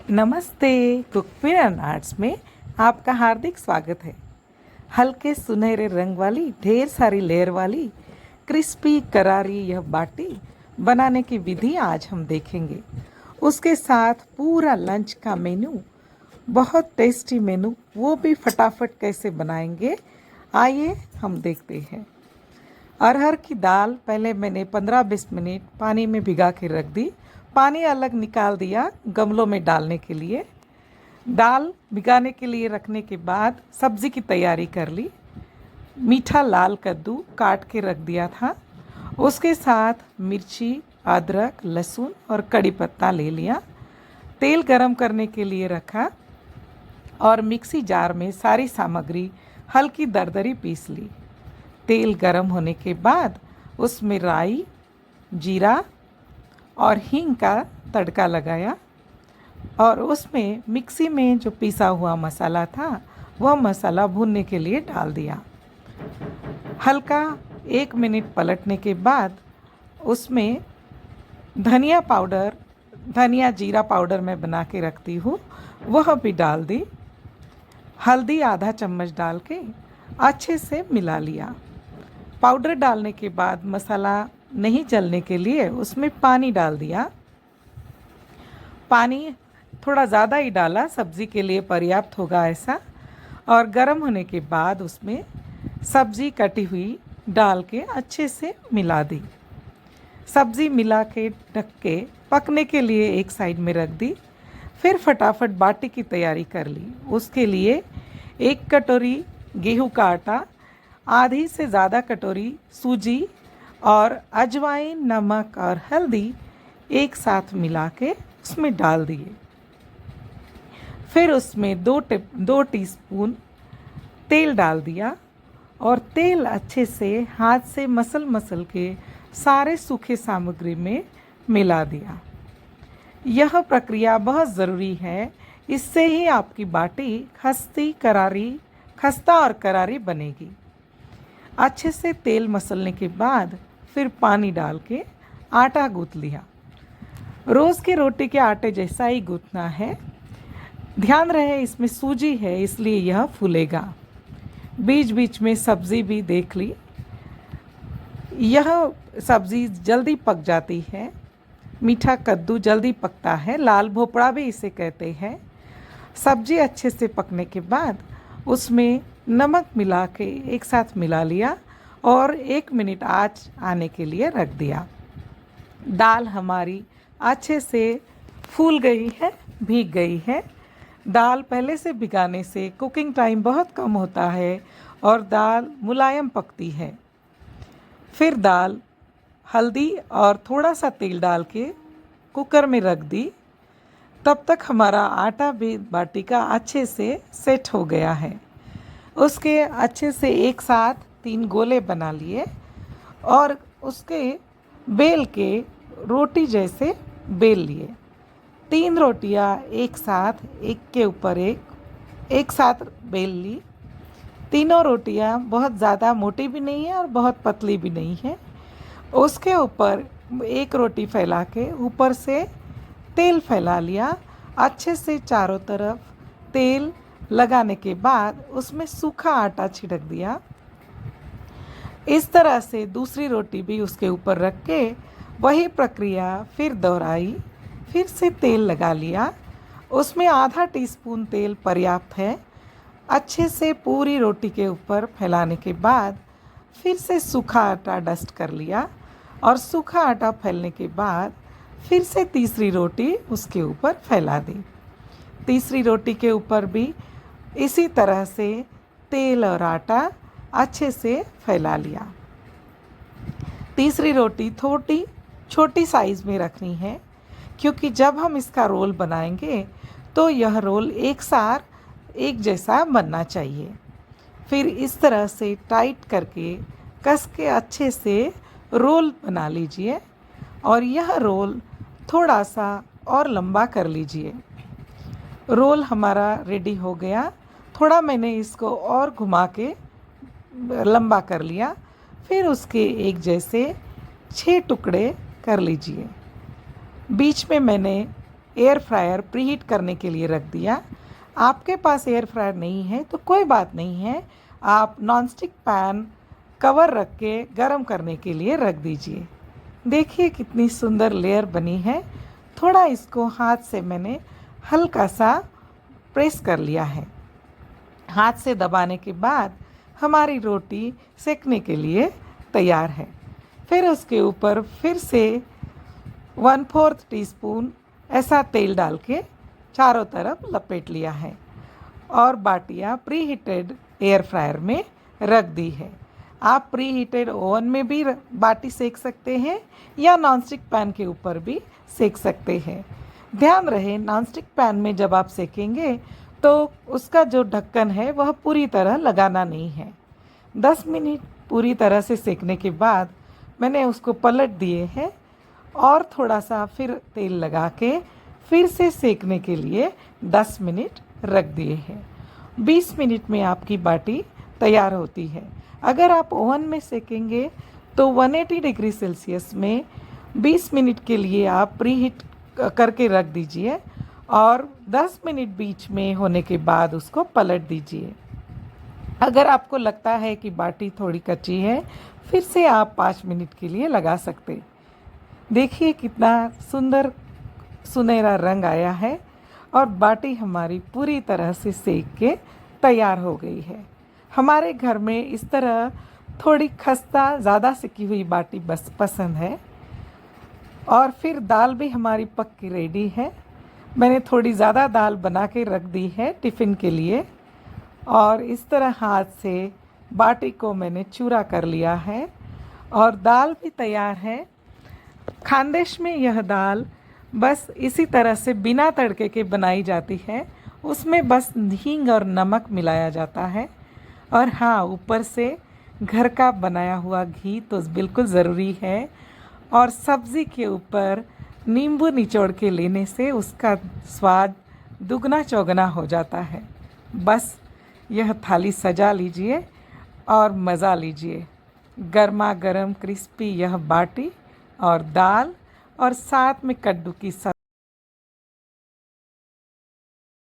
नमस्ते। कुकविन and arts में आपका हार्दिक स्वागत है। हल्के सुनहरे रंग वाली ढेर सारी लेयर वाली क्रिस्पी करारी यह बाटी बनाने की विधि आज हम देखेंगे। उसके साथ पूरा लंच का मेनू, बहुत टेस्टी मेनू, वो भी फटाफट कैसे बनाएंगे, आइए हम देखते हैं। अरहर की दाल पहले मैंने 15-20 मिनट पानी में भिगा के रख दी। पानी अलग निकाल दिया गमलों में डालने के लिए। दाल भिगाने के लिए रखने के बाद सब्ज़ी की तैयारी कर ली। मीठा लाल कद्दू काट के रख दिया था। उसके साथ मिर्ची, अदरक, लहसुन और कड़ी पत्ता ले लिया। तेल गरम करने के लिए रखा और मिक्सी जार में सारी सामग्री हल्की दरदरी पीस ली। तेल गरम होने के बाद उसमें राई, जीरा और हींग का तड़का लगाया और उसमें मिक्सी में जो पिसा हुआ मसाला था वह मसाला भूनने के लिए डाल दिया। हल्का 1 मिनट पलटने के बाद उसमें धनिया पाउडर, धनिया जीरा पाउडर मैं बना के रखती हूँ, वह भी डाल दी। हल्दी आधा चम्मच डाल के अच्छे से मिला लिया। पाउडर डालने के बाद मसाला नहीं जलने के लिए उसमें पानी डाल दिया। पानी थोड़ा ज़्यादा ही डाला, सब्ज़ी के लिए पर्याप्त होगा ऐसा। और गर्म होने के बाद उसमें सब्ज़ी कटी हुई डाल के अच्छे से मिला दी। सब्ज़ी मिला के ढक के पकने के लिए एक साइड में रख दी। फिर फटाफट बाटी की तैयारी कर ली। उसके लिए 1 कटोरी गेहूं का आटा, आधी से ज़्यादा कटोरी सूजी और अजवाइन, नमक और हल्दी एक साथ मिला के उसमें डाल दिए। फिर उसमें 2 टीस्पून तेल डाल दिया और तेल अच्छे से हाथ से मसल के सारे सूखे सामग्री में मिला दिया। यह प्रक्रिया बहुत ज़रूरी है, इससे ही आपकी बाटी खस्ता और करारी बनेगी। अच्छे से तेल मसलने के बाद फिर पानी डाल के आटा गूँथ लिया। रोज़ के रोटी के आटे जैसा ही गूँथना है। ध्यान रहे इसमें सूजी है इसलिए यह फूलेगा। बीच बीच में सब्ज़ी भी देख ली। यह सब्ज़ी जल्दी पक जाती है। मीठा कद्दू जल्दी पकता है, लाल भोपड़ा भी इसे कहते हैं। सब्ज़ी अच्छे से पकने के बाद उसमें नमक मिला के एक साथ मिला लिया और 1 मिनट आँच आने के लिए रख दिया। दाल हमारी अच्छे से फूल गई है, भीग गई है। दाल पहले से भिगाने से कुकिंग टाइम बहुत कम होता है और दाल मुलायम पकती है। फिर दाल हल्दी और थोड़ा सा तेल डाल के कुकर में रख दी। तब तक हमारा आटा भी बाटी का अच्छे से सेट हो गया है। उसके अच्छे से एक साथ 3 गोले बना लिए और उसके बेल के रोटी जैसे बेल लिए। 3 रोटियां एक साथ, एक के ऊपर एक साथ बेल ली। तीनों रोटियां बहुत ज़्यादा मोटी भी नहीं है और बहुत पतली भी नहीं है। उसके ऊपर एक रोटी फैला के ऊपर से तेल फैला लिया। अच्छे से चारों तरफ तेल लगाने के बाद उसमें सूखा आटा छिड़क दिया। इस तरह से दूसरी रोटी भी उसके ऊपर रख के वही प्रक्रिया फिर दोहराई। फिर से तेल लगा लिया। उसमें आधा टीस्पून तेल पर्याप्त है। अच्छे से पूरी रोटी के ऊपर फैलाने के बाद फिर से सूखा आटा डस्ट कर लिया और सूखा आटा फैलने के बाद फिर से तीसरी रोटी उसके ऊपर फैला दी। तीसरी रोटी के ऊपर भी इसी तरह से तेल और आटा अच्छे से फैला लिया। तीसरी रोटी थोड़ी छोटी साइज़ में रखनी है क्योंकि जब हम इसका रोल बनाएंगे तो यह रोल एक साथ एक जैसा बनना चाहिए। फिर इस तरह से टाइट करके कस के अच्छे से रोल बना लीजिए और यह रोल थोड़ा सा और लंबा कर लीजिए। रोल हमारा रेडी हो गया। थोड़ा मैंने इसको और घुमा के लंबा कर लिया। फिर उसके एक जैसे 6 टुकड़े कर लीजिए। बीच में मैंने एयर फ्रायर प्रीहीट करने के लिए रख दिया। आपके पास एयर फ्रायर नहीं है तो कोई बात नहीं है, आप नॉनस्टिक पैन कवर रख के गरम करने के लिए रख दीजिए। देखिए कितनी सुंदर लेयर बनी है। थोड़ा इसको हाथ से मैंने हल्का सा प्रेस कर लिया है। हाथ से दबाने के बाद हमारी रोटी सेकने के लिए तैयार है। फिर उसके ऊपर फिर से 1/4 टीस्पून ऐसा तेल डाल के चारों तरफ लपेट लिया है और बाटियाँ प्री हीटेड एयर फ्रायर में रख दी है। आप प्री हीटेड ओवन में भी बाटी सेक सकते हैं या नॉनस्टिक पैन के ऊपर भी सेक सकते हैं। ध्यान रहे नॉनस्टिक पैन में जब आप सेकेंगे तो उसका जो ढक्कन है वह पूरी तरह लगाना नहीं है। 10 मिनट पूरी तरह से सेकने के बाद मैंने उसको पलट दिए हैं और थोड़ा सा फिर तेल लगा के फिर से सेकने के लिए 10 मिनट रख दिए हैं। 20 मिनट में आपकी बाटी तैयार होती है। अगर आप ओवन में सेकेंगे तो 180 डिग्री सेल्सियस में 20 मिनट के लिए आप प्री हीट करके रख दीजिए और 10 मिनट बीच में होने के बाद उसको पलट दीजिए। अगर आपको लगता है कि बाटी थोड़ी कच्ची है फिर से आप 5 मिनट के लिए लगा सकते। देखिए कितना सुंदर सुनहरा रंग आया है और बाटी हमारी पूरी तरह से सेक के तैयार हो गई है। हमारे घर में इस तरह थोड़ी खस्ता ज़्यादा सिकी हुई बाटी बस पसंद है। और फिर दाल भी हमारी पक के रेडी है। मैंने थोड़ी ज़्यादा दाल बना के रख दी है टिफ़िन के लिए और इस तरह हाथ से बाटी को मैंने चूरा कर लिया है और दाल भी तैयार है। खानदेश में यह दाल बस इसी तरह से बिना तड़के के बनाई जाती है। उसमें बस हींग और नमक मिलाया जाता है और हाँ, ऊपर से घर का बनाया हुआ घी तो बिल्कुल ज़रूरी है और सब्ज़ी के ऊपर नींबू निचोड़ के लेने से उसका स्वाद दुगना चौगना हो जाता है। बस यह थाली सजा लीजिए और मज़ा लीजिए। गर्मा गर्म क्रिस्पी यह बाटी और दाल और साथ में कद्दू की सब्ज़ी।